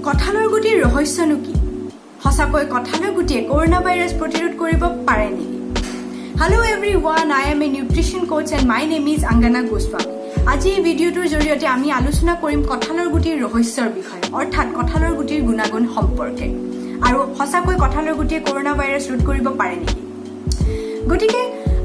কঁঠালৰ গুটিৰ ৰহস্যনো কি? সঁচাকৈ কঁঠালৰ গুটিয়ে কৰোনা ভাইৰাছ প্ৰতিৰোধ কৰিব পাৰে নেকি? Hello everyone, I am a nutrition coach and my name is Angana Goswami. আজি এই ভিডিওটোৰ জৰিয়তে আমি আলোচনা কৰিম কঁঠালৰ গুটিৰ ৰহস্যৰ বিষয়ে, অৰ্থাৎ কঁঠালৰ গুটিৰ গুণাগুণ সম্পৰ্কে। আৰু সঁচাকৈ কঁঠালৰ গুটিয়ে কৰোনা ভাইৰাছ ৰোধ কৰিব পাৰে নেকি? গতিকে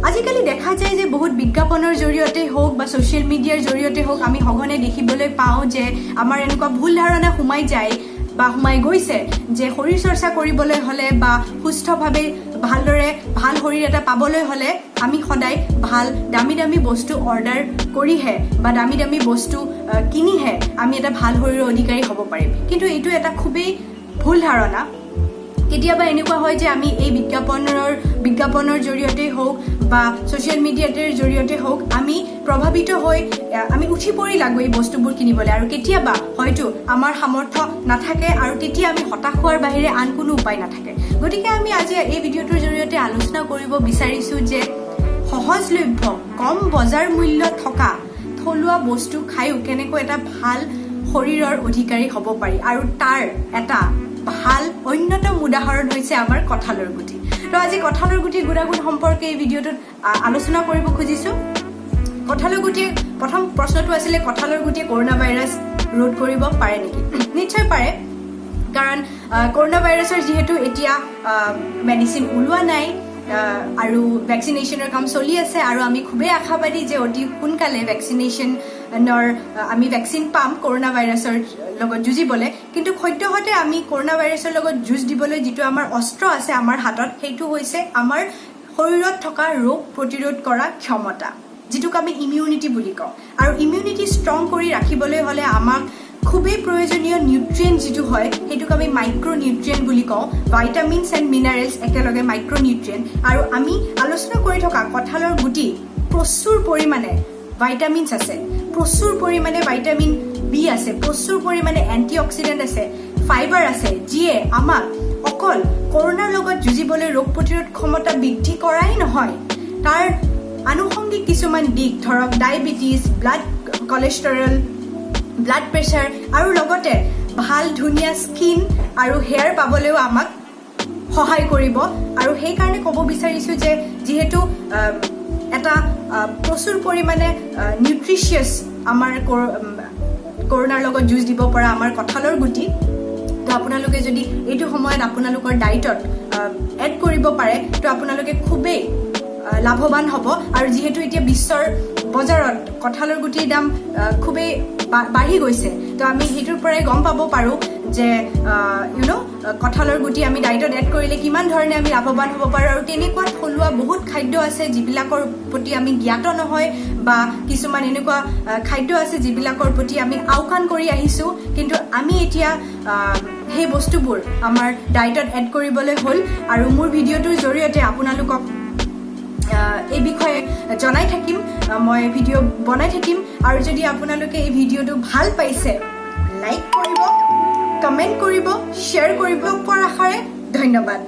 আজিকালি দেখা যায় যে বহুত বিজ্ঞাপনৰ জৰিয়তে হোক বা ছ'চিয়েল মিডিয়াৰ জৰিয়তে হোক আমি সঘনে দেখিবলৈ পাওঁ যে আমাৰ এনেকুৱা ভুল ধাৰণা সোমাই যায় বা সোমাই গৈছে যে শৰীৰ চৰ্চা কৰিবলৈ হ'লে বা সুস্থভাৱে ভালদৰে ভাল শৰীৰ এটা পাবলৈ হ'লে আমি সদায় ভাল দামী বস্তু অৰ্ডাৰ কৰিহে বা দামী বস্তু কিনিহে আমি এটা ভাল শৰীৰৰ অধিকাৰী হ'ব পাৰিম। কিন্তু এইটো এটা খুবেই ভুল ধাৰণা। কেতিয়াবা এনেকুৱা হয় যে আমি এই বিজ্ঞাপনৰ জৰিয়তে হওক বা ছ'চিয়েল মিডিয়াৰ জৰিয়তে হওক আমি প্ৰভাৱিত হৈ আমি উঠি পৰি লাগো এই বস্তুবোৰ কিনিবলৈ, আৰু কেতিয়াবা হয়তো আমাৰ সামৰ্থ্য নাথাকে আৰু তেতিয়া আমি হতাশ হোৱাৰ বাহিৰে আন কোনো উপায় নাথাকে। গতিকে আমি আজি এই ভিডিঅ'টোৰ জৰিয়তে আলোচনা কৰিব বিচাৰিছোঁ যে সহজলভ্য কম বজাৰ মূল্য থকা থলুৱা বস্তু খায়ো কেনেকৈ এটা ভাল শৰীৰৰ অধিকাৰী হ'ব পাৰি, আৰু তাৰ এটা ভাল অন্যতম উদাহৰণ হৈছে আমাৰ কঁঠালৰ গুটি। তো আজি কঁঠালৰ গুটিৰ গুণাগুণ সম্পৰ্কে এই ভিডিঅ'টোত আলোচনা কৰিব খুজিছোঁ। কঁঠালৰ গুটিৰ প্ৰথম প্ৰশ্নটো আছিলে কঁঠালৰ গুটিয়ে কৰোনা ভাইৰাছ ৰোধ কৰিব পাৰে নেকি? নিশ্চয় পাৰে, কাৰণ কৰোনা ভাইৰাছৰ যিহেতু এতিয়া মেডিচিন ওলোৱা নাই আৰু ভেকচিনেশ্যনৰ কাম চলি আছে, আৰু আমি খুবেই আশাবাদী যে অতি সোনকালে আমি ভেকচিন পাম কৰোনা ভাইৰাছৰ লগত যুঁজিবলৈ। কিন্তু সদ্যহতে আমি কৰোনা ভাইৰাছৰ লগত যুঁজ দিবলৈ যিটো আমাৰ অস্ত্ৰ আছে আমাৰ হাতত, সেইটো হৈছে আমাৰ শৰীৰত থকা ৰোগ প্ৰতিৰোধ কৰা ক্ষমতা, যিটোক আমি ইমিউনিটি বুলি কওঁ। আৰু ইমিউনিটি ষ্ট্ৰং কৰি ৰাখিবলৈ হ'লে আমাক খুবেই প্ৰয়োজনীয় নিউট্ৰিয়েণ্ট যিটো হয় সেইটোক আমি মাইক্ৰ' নিউট্ৰিয়েণ্ট বুলি কওঁ। ভাইটামিনছ এণ্ড মিনাৰেলছ একেলগে মাইক্ৰ' নিউট্ৰিয়েণ্ট। আৰু আমি আলোচনা কৰি থকা কঁঠালৰ গুটি প্ৰচুৰ পৰিমাণে ভাইটামিনছ আছে, প্ৰচুৰ পৰিমাণে ভাইটামিন বি আছে, প্ৰচুৰ পৰিমাণে এণ্টি অক্সিডেণ্ট আছে, ফাইবাৰ আছে, যিয়ে আমাক অকল কৰোনাৰ লগত যুঁজিবলৈ ৰোগ প্ৰতিৰোধ ক্ষমতা বৃদ্ধি কৰাই নহয়, তাৰ আনুষংগিক কিছুমান দিশ, ধৰক diabetes, blood cholesterol, blood pressure, আৰু লগতে ভাল ধুনীয়া স্কিন আৰু হেয়াৰ পাবলৈও আমাক সহায় কৰিব। আৰু সেইকাৰণে ক'ব বিচাৰিছোঁ যে যিহেতু এটা প্ৰচুৰ পৰিমাণে নিউট্ৰিচিয়াছ আমাৰ কৰোনাৰ লগত যুঁজ দিব পৰা আমাৰ কঁঠালৰ গুটি, তো আপোনালোকে যদি এইটো সময়ত আপোনালোকৰ ডায়েটত এড কৰিব পাৰে তো আপোনালোকে খুবেই লাভৱান হ'ব। আৰু যিহেতু এতিয়া বিশ্বৰ বজাৰত কঁঠালৰ গুটিৰ দাম খুবেই বাঢ়ি গৈছে, তো আমি সেইটোৰ পৰাই গম পাব পাৰোঁ যে কঁঠালৰ গুটি আমি ডায়েটত এড কৰিলে কিমান ধৰণে আমি লাভৱান হ'ব পাৰোঁ। আৰু তেনেকুৱা থলুৱা বহুত খাদ্য আছে যিবিলাকৰ প্ৰতি আমি জ্ঞাত নহয়, বা কিছুমান এনেকুৱা খাদ্য আছে যিবিলাকৰ প্ৰতি আমি আওকাণ কৰি আহিছোঁ, কিন্তু আমি এতিয়া সেই বস্তুবোৰ আমাৰ ডায়েটত এড কৰিবলৈ হ'ল। আৰু মোৰ ভিডিঅ'টোৰ জৰিয়তে আপোনালোকক এই বিষয়ে জনাই থাকিম, মই ভিডিঅ' বনাই থাকিম। আৰু যদি আপোনালোকে এই ভিডিঅ'টো ভাল পাইছে, লাইক কৰিব, কমেণ্ট কৰিব, শ্বেয়াৰ কৰিব, পোৱাৰ আশাৰে ধন্যবাদ।